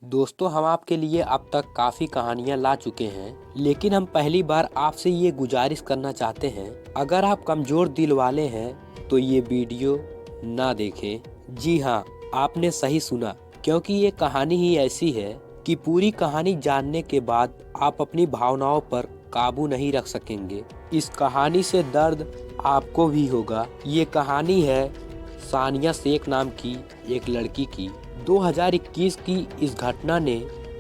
दोस्तों, हम आपके लिए अब तक काफ़ी कहानियाँ ला चुके हैं, लेकिन हम पहली बार आपसे ये गुजारिश करना चाहते हैं, अगर आप कमज़ोर दिल वाले हैं तो ये वीडियो ना देखें। जी हाँ, आपने सही सुना, क्योंकि ये कहानी ही ऐसी है कि पूरी कहानी जानने के बाद आप अपनी भावनाओं पर काबू नहीं रख सकेंगे। इस कहानी से दर्द आपको भी होगा। ये कहानी है सानिया शेख नाम की एक लड़की की। 2021 की इस घटना ने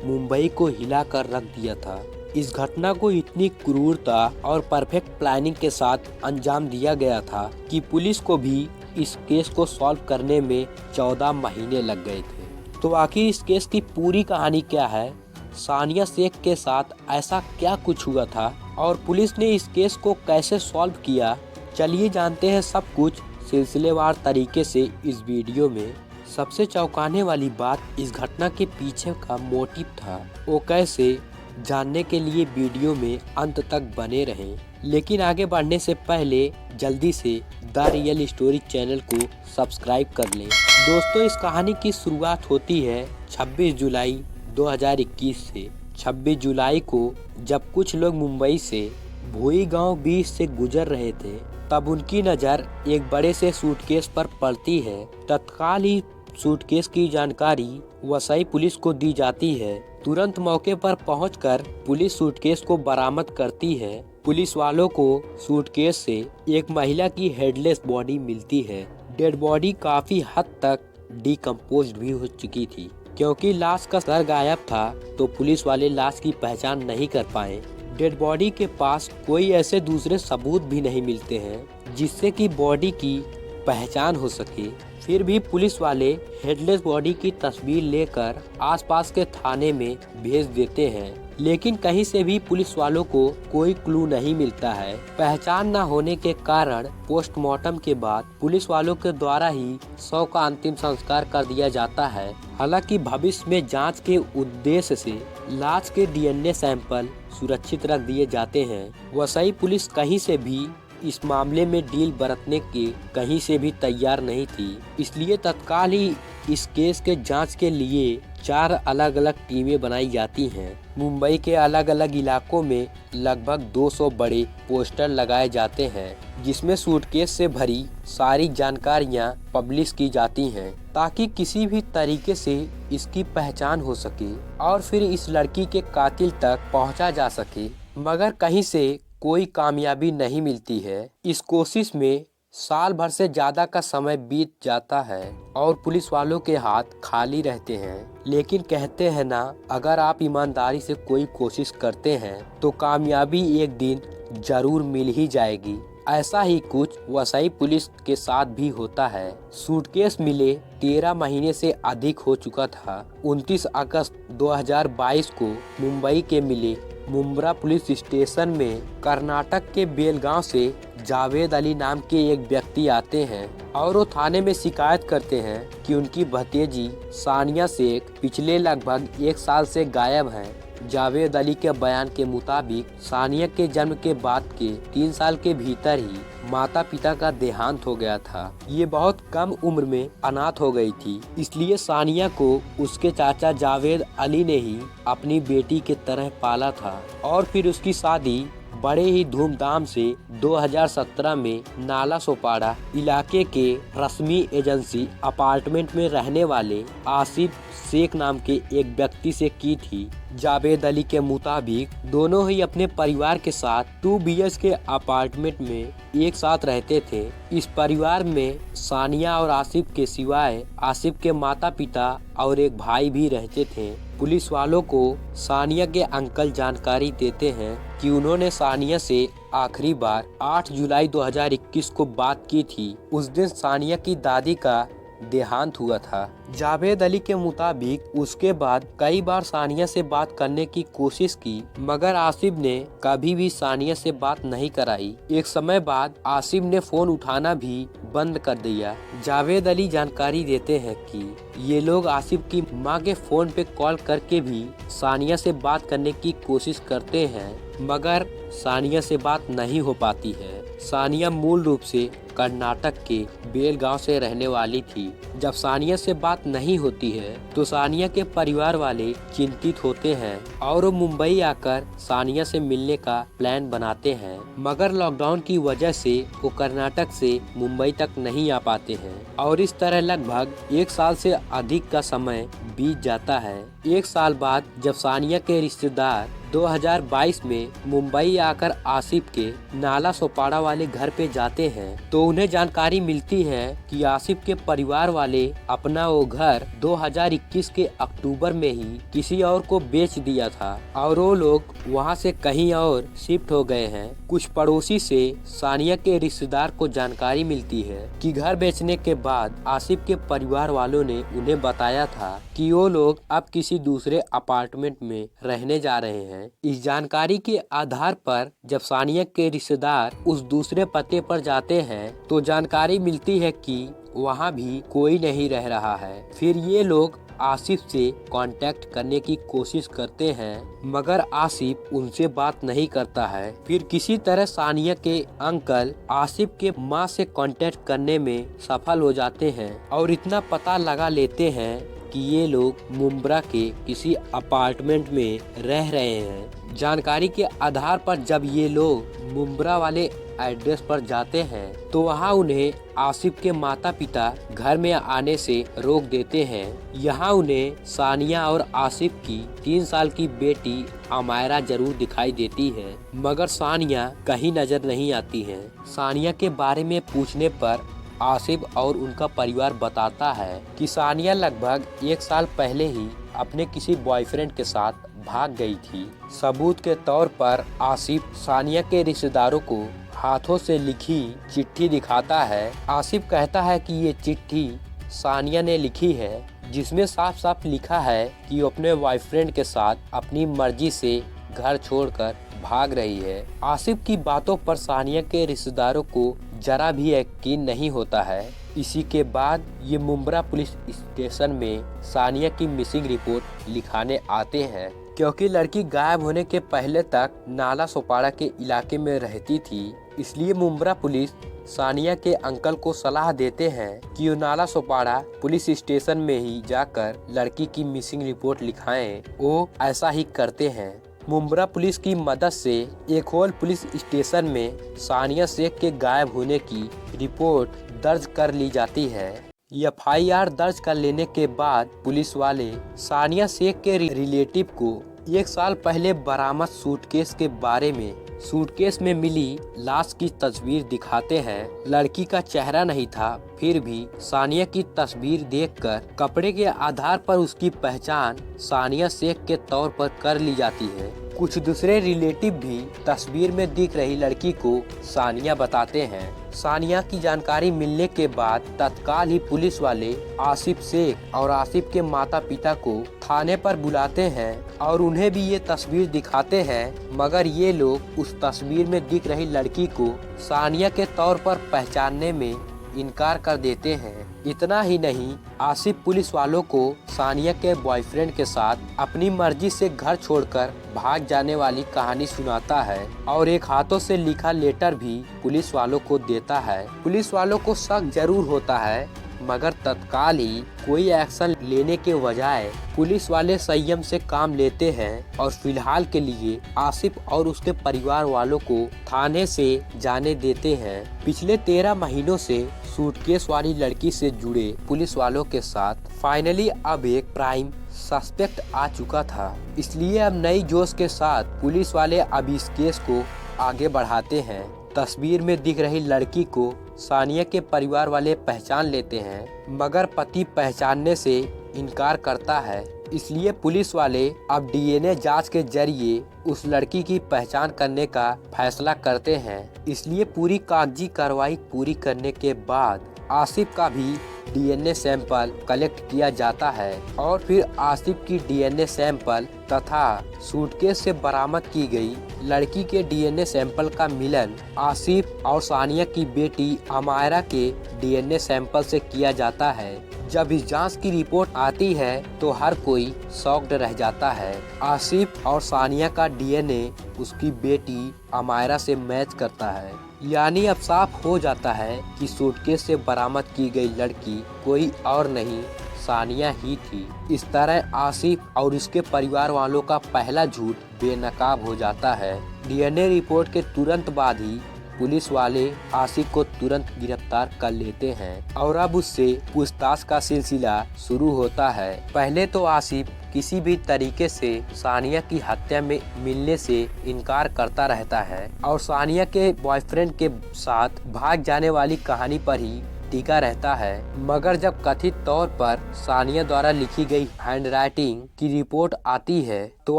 मुंबई को हिला कर रख दिया था। इस घटना को इतनी क्रूरता और परफेक्ट प्लानिंग के साथ अंजाम दिया गया था कि पुलिस को भी इस केस को सॉल्व करने में 14 महीने लग गए थे। तो आखिर इस केस की पूरी कहानी क्या है, सानिया शेख के साथ ऐसा क्या कुछ हुआ था और पुलिस ने इस केस को कैसे सॉल्व किया, चलिए जानते हैं सब कुछ सिलसिलेवार तरीके से इस वीडियो में। सबसे चौंकाने वाली बात इस घटना के पीछे का मोटिव था, वो कैसे, जानने के लिए वीडियो में अंत तक बने रहें। लेकिन आगे बढ़ने से पहले जल्दी से द रियल स्टोरी चैनल को सब्सक्राइब कर लें। दोस्तों, इस कहानी की शुरुआत होती है 26 जुलाई 2021 से। 26 जुलाई को जब कुछ लोग मुंबई से भोई गांव बीच से गुजर रहे थे, तब उनकी नज़र एक बड़े से सूटकेस पर पड़ती है। तत्काल ही सूटकेस की जानकारी वसई पुलिस को दी जाती है। तुरंत मौके पर पहुंचकर पुलिस सूटकेस को बरामद करती है। पुलिस वालों को सूटकेस से एक महिला की हेडलेस बॉडी मिलती है। डेड बॉडी काफी हद तक डिकम्पोज्ड भी हो चुकी थी। क्योंकि लाश का सर गायब था, तो पुलिस वाले लाश की पहचान नहीं कर पाए। डेड बॉडी के पास कोई ऐसे दूसरे सबूत भी नहीं मिलते हैं जिससे कि बॉडी की पहचान हो सके। फिर भी पुलिस वाले हेडलेस बॉडी की तस्वीर लेकर आसपास के थाने में भेज देते हैं, लेकिन कहीं से भी पुलिस वालों को कोई क्लू नहीं मिलता है। पहचान न होने के कारण पोस्टमार्टम के बाद पुलिस वालों के द्वारा ही शव का अंतिम संस्कार कर दिया जाता है। हालांकि भविष्य में जांच के उद्देश्य से लाश के डीएनए सैंपल सुरक्षित रख दिए जाते हैं। वसई पुलिस कहीं से भी इस मामले में डील बरतने के कहीं से भी तैयार नहीं थी, इसलिए तत्काल ही इस केस के जांच के लिए 4 अलग अलग टीमें बनाई जाती हैं। मुंबई के अलग अलग इलाकों में लगभग 200 बड़े पोस्टर लगाए जाते हैं, जिसमें सूटकेस से भरी सारी जानकारियां पब्लिश की जाती हैं, ताकि किसी भी तरीके से इसकी पहचान हो सके और फिर इस लड़की के कातिल तक पहुंचा जा सके। मगर कहीं से कोई कामयाबी नहीं मिलती है। इस कोशिश में साल भर से ज्यादा का समय बीत जाता है और पुलिस वालों के हाथ खाली रहते हैं। लेकिन कहते हैं ना, अगर आप ईमानदारी से कोई कोशिश करते हैं तो कामयाबी एक दिन जरूर मिल ही जाएगी। ऐसा ही कुछ वसई पुलिस के साथ भी होता है। सूटकेस मिले 13 महीने से अधिक हो चुका था। 29 अगस्त 2022 को मुंबई के मिले मुंब्रा पुलिस स्टेशन में कर्नाटक के बेलगांव से जावेद अली नाम के एक व्यक्ति आते हैं और वो थाने में शिकायत करते हैं कि उनकी भतीजी सानिया शेख पिछले लगभग 1 साल से गायब हैं। जावेद अली के बयान के मुताबिक सानिया के जन्म के बाद के 3 साल के भीतर ही माता पिता का देहांत हो गया था। ये बहुत कम उम्र में अनाथ हो गई थी, इसलिए सानिया को उसके चाचा जावेद अली ने ही अपनी बेटी के तरह पाला था और फिर उसकी शादी बड़े ही धूमधाम से 2017 में नाला सोपाड़ा इलाके के रस्मी एजेंसी अपार्टमेंट में रहने वाले आसिफ शेख नाम के एक व्यक्ति से की थी। जावेद अली के मुताबिक दोनों ही अपने परिवार के साथ 2 BH के अपार्टमेंट में एक साथ रहते थे। इस परिवार में सानिया और आसिफ के सिवाय आसिफ के माता पिता और एक भाई भी रहते थे। पुलिस वालों को सानिया के अंकल जानकारी देते हैं कि उन्होंने सानिया से आखिरी बार 8 जुलाई 2021 को बात की थी। उस दिन सानिया की दादी का देहांत हुआ था। जावेद अली के मुताबिक उसके बाद कई बार सानिया से बात करने की कोशिश की, मगर आसिफ ने कभी भी सानिया से बात नहीं कराई। एक समय बाद आसिफ ने फोन उठाना भी बंद कर दिया। जावेद अली जानकारी देते हैं कि ये लोग आसिफ की मां के फोन पे कॉल करके भी सानिया से बात करने की कोशिश करते हैं, मगर सानिया से बात नहीं हो पाती है। सानिया मूल रूप से कर्नाटक के बेलगांव से रहने वाली थी। जब सानिया से बात नहीं होती है तो सानिया के परिवार वाले चिंतित होते हैं और वो मुंबई आकर सानिया से मिलने का प्लान बनाते हैं, मगर लॉकडाउन की वजह से वो कर्नाटक से मुंबई तक नहीं आ पाते हैं और इस तरह लगभग 1 साल से अधिक का समय बीत जाता है। 1 साल बाद जब सानिया के रिश्तेदार 2022 में मुंबई आकर आसिफ के नाला सोपाड़ा वाले घर पे जाते हैं तो उन्हें जानकारी मिलती है कि आसिफ के परिवार वाले अपना वो घर 2021 के अक्टूबर में ही किसी और को बेच दिया था और वो लोग वहां से कहीं और शिफ्ट हो गए हैं। कुछ पड़ोसी से सानिया के रिश्तेदार को जानकारी मिलती है कि घर बेचने के बाद आसिफ के परिवार वालों ने उन्हें बताया था कि वो लोग अब किसी दूसरे अपार्टमेंट में रहने जा रहे हैं। इस जानकारी के आधार पर जब सानिया के रिश्तेदार उस दूसरे पते पर जाते हैं तो जानकारी मिलती है कि वहां भी कोई नहीं रह रहा है। फिर ये लोग आसिफ से कांटेक्ट करने की कोशिश करते हैं मगर आसिफ उनसे बात नहीं करता है। फिर किसी तरह सानिया के अंकल आसिफ के माँ से कांटेक्ट करने में सफल हो जाते हैं और इतना पता लगा लेते हैं कि ये लोग मुंब्रा के किसी अपार्टमेंट में रह रहे हैं। जानकारी के आधार पर जब ये लोग मुंब्रा वाले एड्रेस पर जाते हैं तो वहाँ उन्हें आसिफ के माता पिता घर में आने से रोक देते हैं। यहाँ उन्हें सानिया और आसिफ की 3 साल की बेटी अमायरा जरूर दिखाई देती है मगर सानिया कहीं नजर नहीं आती है। सानिया के बारे में पूछने पर आसिफ और उनका परिवार बताता है कि सानिया लगभग 1 साल पहले ही अपने किसी बॉयफ्रेंड के साथ भाग गई थी। सबूत के तौर पर आसिफ सानिया के रिश्तेदारों को हाथों से लिखी चिट्ठी दिखाता है। आसिफ कहता है कि ये चिट्ठी सानिया ने लिखी है जिसमें साफ साफ लिखा है कि वो अपने बॉयफ्रेंड के साथ अपनी मर्जी से घर छोड़कर भाग रही है। आसिफ की बातों पर सानिया के रिश्तेदारों को जरा भी यकीन नहीं होता है। इसी के बाद ये मुंब्रा पुलिस स्टेशन में सानिया की मिसिंग रिपोर्ट लिखाने आते हैं क्योंकि लड़की गायब होने के पहले तक नाला सोपाड़ा के इलाके में रहती थी। इसलिए मुंब्रा पुलिस सानिया के अंकल को सलाह देते हैं कि वो नाला सोपाड़ा पुलिस स्टेशन में ही जाकर लड़की की मिसिंग रिपोर्ट लिखाएं। वो ऐसा ही करते हैं। मुंब्रा पुलिस की मदद से एक और पुलिस स्टेशन में सानिया शेख के गायब होने की रिपोर्ट दर्ज कर ली जाती है। FIR दर्ज कर लेने के बाद पुलिस वाले सानिया शेख के रिलेटिव को 1 साल पहले बरामद सूटकेस के बारे में सूटकेस में मिली लाश की तस्वीर दिखाते हैं। लड़की का चेहरा नहीं था, फिर भी सानिया की तस्वीर देखकर कपड़े के आधार पर उसकी पहचान सानिया शेख के तौर पर कर ली जाती है। कुछ दूसरे रिलेटिव भी तस्वीर में दिख रही लड़की को सानिया बताते हैं। सानिया की जानकारी मिलने के बाद तत्काल ही पुलिस वाले आसिफ शेख और आसिफ के माता पिता को थाने पर बुलाते हैं और उन्हें भी ये तस्वीर दिखाते हैं मगर ये लोग उस तस्वीर में दिख रही लड़की को सानिया के तौर पर पहचानने में इनकार कर देते हैं। इतना ही नहीं, आसिफ पुलिस वालों को सानिया के बॉयफ्रेंड के साथ अपनी मर्जी से घर छोड़कर भाग जाने वाली कहानी सुनाता है और एक हाथों से लिखा लेटर भी पुलिस वालों को देता है। पुलिस वालों को शक जरूर होता है मगर तत्काल ही कोई एक्शन लेने के बजाय पुलिस वाले संयम से काम लेते हैं और फिलहाल के लिए आसिफ और उसके परिवार वालों को थाने से जाने देते हैं। पिछले 13 महीनों से सूटकेस वाली लड़की से जुड़े पुलिस वालों के साथ फाइनली अब एक प्राइम सस्पेक्ट आ चुका था, इसलिए अब नई जोश के साथ पुलिस वाले अब इस केस को आगे बढ़ाते हैं। तस्वीर में दिख रही लड़की को सानिया के परिवार वाले पहचान लेते हैं मगर पति पहचानने से इनकार करता है। इसलिए पुलिस वाले अब DNA जांच के जरिए उस लड़की की पहचान करने का फैसला करते हैं। इसलिए पूरी कागजी कार्रवाई पूरी करने के बाद आसिफ का भी DNA सैंपल कलेक्ट किया जाता है और फिर आसिफ की DNA सैंपल तथा सूटकेस से बरामद की गई लड़की के DNA सैंपल का मिलन आसिफ और सानिया की बेटी अमायरा के DNA सैंपल से किया जाता है। जब इस जांच की रिपोर्ट आती है तो हर कोई शॉक्ड रह जाता है। आसिफ और सानिया का DNA उसकी बेटी अमायरा से मैच करता है। यानी अब साफ हो जाता है कि सूटकेस से बरामद की गई लड़की कोई और नहीं, सानिया ही थी। इस तरह आसिफ और उसके परिवार वालों का पहला झूठ बेनकाब हो जाता है। डीएनए रिपोर्ट के तुरंत बाद ही पुलिस वाले आसिफ को तुरंत गिरफ्तार कर लेते हैं और अब उससे पूछताछ का सिलसिला शुरू होता है। पहले तो आसिफ किसी भी तरीके से सानिया की हत्या में मिलने से इनकार करता रहता है और सानिया के बॉयफ्रेंड के साथ भाग जाने वाली कहानी पर ही टिका रहता है। मगर जब कथित तौर पर सानिया द्वारा लिखी गई हैंडराइटिंग की रिपोर्ट आती है तो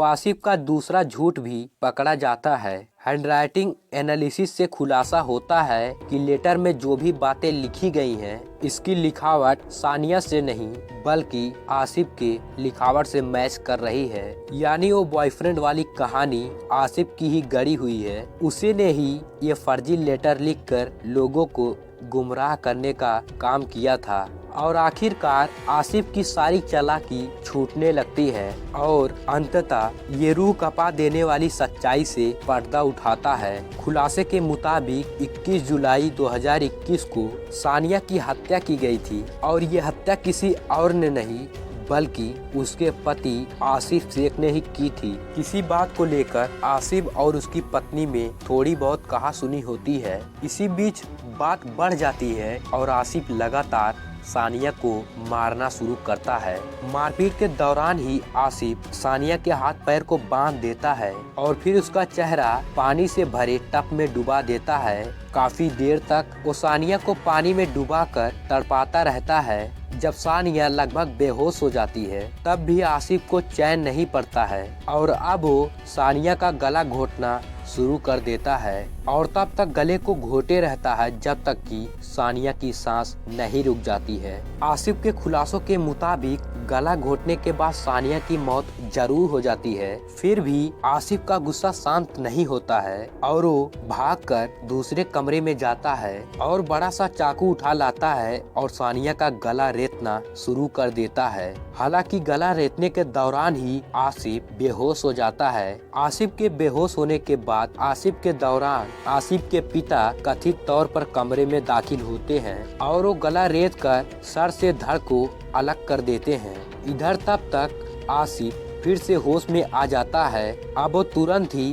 आसिफ का दूसरा झूठ भी पकड़ा जाता है। हैंडराइटिंग एनालिसिस से खुलासा होता है कि लेटर में जो भी बातें लिखी गई हैं, इसकी लिखावट सानिया से नहीं बल्कि आसिफ के लिखावट से मैच कर रही है। यानी वो बॉयफ्रेंड वाली कहानी आसिफ की ही गढ़ी हुई है। उसी ने ही ये फर्जी लेटर लिखकर लोगों को गुमराह करने का काम किया था और आखिरकार आसिफ की सारी चालाकी छूटने लगती है और अंततः ये रूह कपा देने वाली सच्चाई से पर्दा उठाता है। खुलासे के मुताबिक 21 जुलाई 2021 को सानिया की हत्या की गई थी और ये हत्या किसी और ने नहीं बल्कि उसके पति आसिफ शेख ने ही की थी। किसी बात को लेकर आसिफ और उसकी पत्नी में थोड़ी बहुत कहासुनी होती है। इसी बीच बात बढ़ जाती है और आसिफ लगातार सानिया को मारना शुरू करता है। मारपीट के दौरान ही आसिफ सानिया के हाथ पैर को बांध देता है और फिर उसका चेहरा पानी से भरे टब में डुबा देता है। काफी देर तक वो सानिया को पानी में डुबाकर तड़पाता रहता है। जब सानिया लगभग बेहोश हो जाती है तब भी आसिफ को चैन नहीं पड़ता है और अब वो सानिया का गला घोटना शुरू कर देता है और तब तक गले को घोटे रहता है जब तक कि सानिया की सांस नहीं रुक जाती है। आसिफ के खुलासों के मुताबिक गला घोटने के बाद सानिया की मौत जरूर हो जाती है। फिर भी आसिफ का गुस्सा शांत नहीं होता है और वो भागकर दूसरे कमरे में जाता है और बड़ा सा चाकू उठा लाता है और सानिया का गला रेतना शुरू कर देता है। हालांकि गला रेतने के दौरान ही आसिफ बेहोश हो जाता है। आसिफ के बेहोश होने के बाद आसिफ के दौरान आसिफ के पिता कथित तौर पर कमरे में दाखिल होते हैं और वो गला रेत कर सर से धड़ को अलग कर देते हैं। इधर तब तक आसिफ फिर से होश में आ जाता है। अब वो तुरंत ही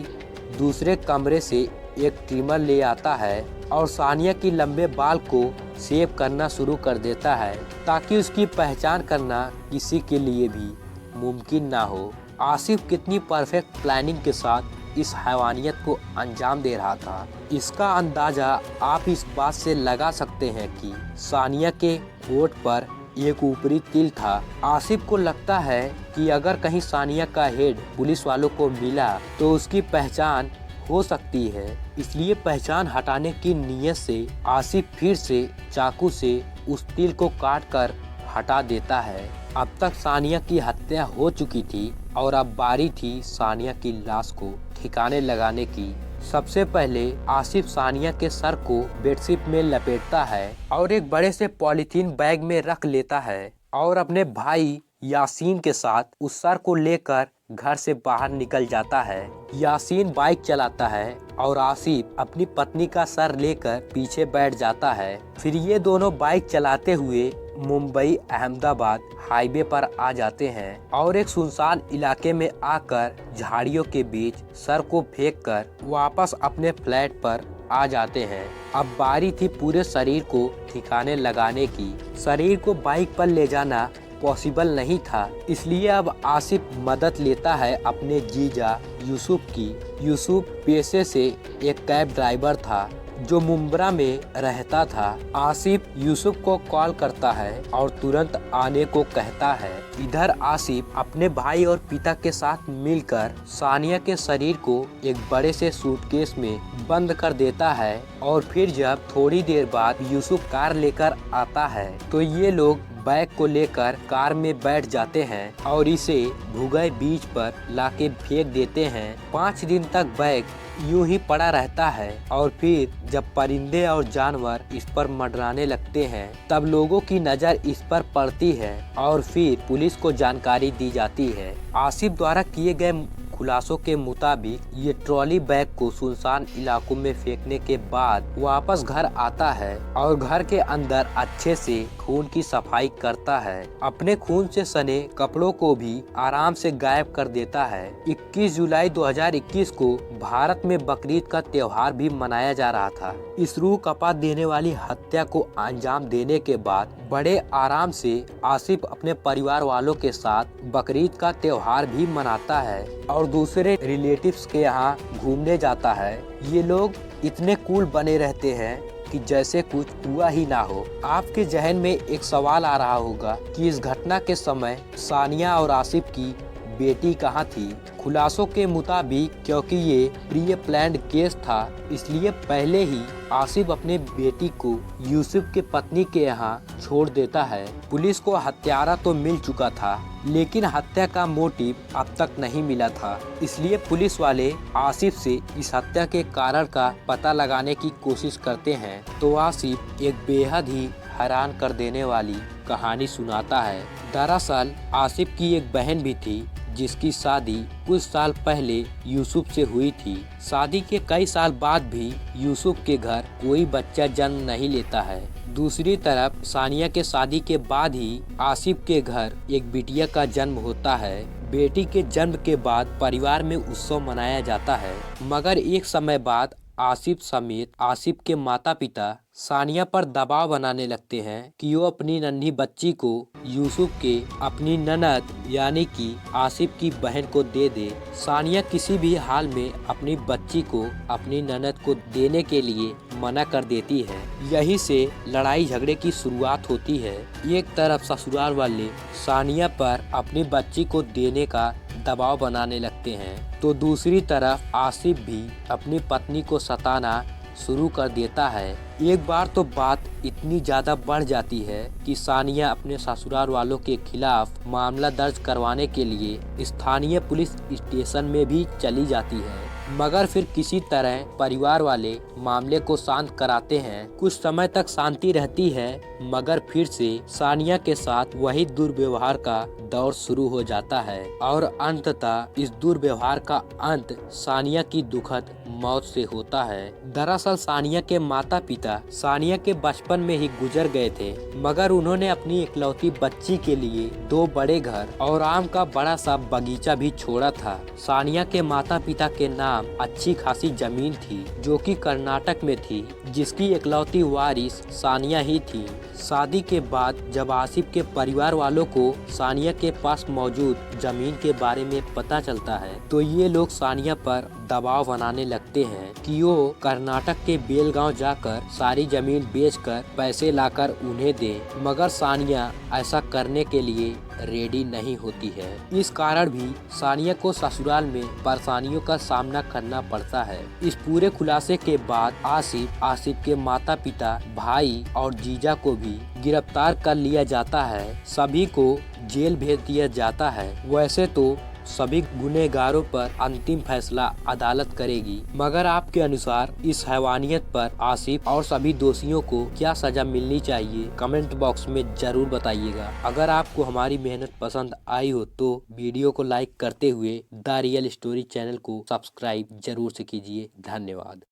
दूसरे कमरे से एक ट्रिमर ले आता है और सानिया की लंबे बाल को शेव करना शुरू कर देता है ताकि उसकी पहचान करना किसी के लिए भी मुमकिन ना हो। आसिफ कितनी परफेक्ट प्लानिंग के साथ इस हैवानियत को अंजाम दे रहा था, इसका अंदाजा आप इस बात से लगा सकते हैं कि सानिया के होठ पर एक ऊपरी तिल था। आसिफ को लगता है कि अगर कहीं सानिया का हेड पुलिस वालों को मिला तो उसकी पहचान हो सकती है। इसलिए पहचान हटाने की नीयत से आसिफ फिर से चाकू से उस तिल को काट कर हटा देता है। अब तक सानिया की हत्या हो चुकी थी और अब बारी थी सानिया की लाश को ठिकाने लगाने की। सबसे पहले आसिफ सानिया के सर को बेडशीट में लपेटता है और एक बड़े से पॉलीथीन बैग में रख लेता है और अपने भाई यासीन के साथ उस सर को लेकर घर से बाहर निकल जाता है। यासीन बाइक चलाता है और आसिफ अपनी पत्नी का सर लेकर पीछे बैठ जाता है। फिर ये दोनों बाइक चलाते हुए मुंबई अहमदाबाद हाईवे पर आ जाते हैं और एक सुनसान इलाके में आकर झाड़ियों के बीच सर को फेंककर वापस अपने फ्लैट पर आ जाते हैं। अब बारी थी पूरे शरीर को ठिकाने लगाने की। शरीर को बाइक पर ले जाना पॉसिबल नहीं था, इसलिए अब आसिफ मदद लेता है अपने जीजा यूसुफ की। यूसुफ पेशे से एक कैब ड्राइवर था जो मुंब्रा में रहता था। आसिफ यूसुफ को कॉल करता है और तुरंत आने को कहता है। इधर आसिफ अपने भाई और पिता के साथ मिलकर सानिया के शरीर को एक बड़े से सूटकेस में बंद कर देता है और फिर जब थोड़ी देर बाद यूसुफ कार लेकर आता है तो ये लोग बैग को लेकर कार में बैठ जाते हैं और इसे भुगई बीच पर लाके फेंक देते हैं। 5 दिन तक बैग यूं ही पड़ा रहता है और फिर जब परिंदे और जानवर इस पर मंडराने लगते हैं तब लोगों की नज़र इस पर पड़ती है और फिर पुलिस को जानकारी दी जाती है। आसिफ द्वारा किए गए खुलासों के मुताबिक ये ट्रॉली बैग को सुनसान इलाकों में फेंकने के बाद वापस घर आता है और घर के अंदर अच्छे से खून की सफाई करता है। अपने खून से सने कपड़ों को भी आराम से गायब कर देता है। 21 जुलाई 2021 को भारत में बकरीद का त्योहार भी मनाया जा रहा था। इस रूह कपा देने वाली हत्या को अंजाम देने के बाद बड़े आराम से आसिफ अपने परिवार वालों के साथ बकरीद का त्योहार भी मनाता है और दूसरे रिलेटिव्स के यहाँ घूमने जाता है। ये लोग इतने कूल बने रहते हैं कि जैसे कुछ हुआ ही ना हो। आपके जहन में एक सवाल आ रहा होगा कि इस घटना के समय सानिया और आसिफ की बेटी कहाँ थी। खुलासों के मुताबिक क्योंकि ये प्री प्लान्ड केस था, इसलिए पहले ही आसिफ अपने बेटी को यूसुफ के पत्नी के यहाँ छोड़ देता है। पुलिस को हत्यारा तो मिल चुका था, लेकिन हत्या का मोटिव अब तक नहीं मिला था। इसलिए पुलिस वाले आसिफ से इस हत्या के कारण का पता लगाने की कोशिश करते हैं, तो आसिफ एक बेहद ही हैरान कर देने वाली कहानी सुनाता है। दरअसल आसिफ की एक बहन भी थी जिसकी शादी कुछ साल पहले यूसुफ से हुई थी। शादी के कई साल बाद भी यूसुफ के घर कोई बच्चा जन्म नहीं लेता है। दूसरी तरफ सानिया के शादी के बाद ही आसिफ के घर एक बिटिया का जन्म होता है। बेटी के जन्म के बाद परिवार में उत्सव मनाया जाता है, मगर एक समय बाद आसिफ समेत आसिफ के माता पिता सानिया पर दबाव बनाने लगते हैं कि वो अपनी नन्ही बच्ची को यूसुफ के अपनी ननद यानी कि आसिफ की बहन को दे दे। सानिया किसी भी हाल में अपनी बच्ची को अपनी ननद को देने के लिए मना कर देती है। यहीं से लड़ाई झगड़े की शुरुआत होती है। एक तरफ ससुराल वाले सानिया पर अपनी बच्ची को देने का दबाव बनाने लगते हैं, तो दूसरी तरफ आसिफ भी अपनी पत्नी को सताना शुरू कर देता है। एक बार तो बात इतनी ज्यादा बढ़ जाती है कि सानिया अपने ससुराल वालों के खिलाफ मामला दर्ज करवाने के लिए स्थानीय पुलिस स्टेशन में भी चली जाती है, मगर फिर किसी तरह परिवार वाले मामले को शांत कराते हैं। कुछ समय तक शांति रहती है, मगर फिर से सानिया के साथ वही दुर्व्यवहार का दौर शुरू हो जाता है और अंततः इस दुर्व्यवहार का अंत सानिया की दुखद मौत से होता है। दरअसल सानिया के माता पिता सानिया के बचपन में ही गुजर गए थे, मगर उन्होंने अपनी इकलौती बच्ची के लिए 2 बड़े घर और आम का बड़ा सा बगीचा भी छोड़ा था। सानिया के माता पिता के नाम अच्छी खासी जमीन थी जो कि कर्नाटक में थी, जिसकी इकलौती वारिस सानिया ही थी। शादी के बाद जब आसिफ के परिवार वालों को सानिया के पास मौजूद जमीन के बारे में पता चलता है, तो ये लोग सानिया पर दबाव बनाने लगते हैं कि वो कर्नाटक के बेलगांव जाकर सारी जमीन बेचकर पैसे लाकर उन्हें दे, मगर सानिया ऐसा करने के लिए रेडी नहीं होती है। इस कारण भी सानिया को ससुराल में परेशानियों का सामना करना पड़ता है। इस पूरे खुलासे के बाद आसिफ के माता पिता, भाई और जीजा को भी गिरफ्तार कर लिया जाता है। सभी को जेल भेज दिया जाता है। वैसे तो सभी गुनहगारों पर अंतिम फैसला अदालत करेगी, मगर आपके अनुसार इस हैवानियत पर आसिफ और सभी दोषियों को क्या सजा मिलनी चाहिए, कमेंट बॉक्स में जरूर बताइएगा। अगर आपको हमारी मेहनत पसंद आई हो तो वीडियो को लाइक करते हुए द रियल स्टोरी चैनल को सब्सक्राइब जरूर से कीजिए। धन्यवाद।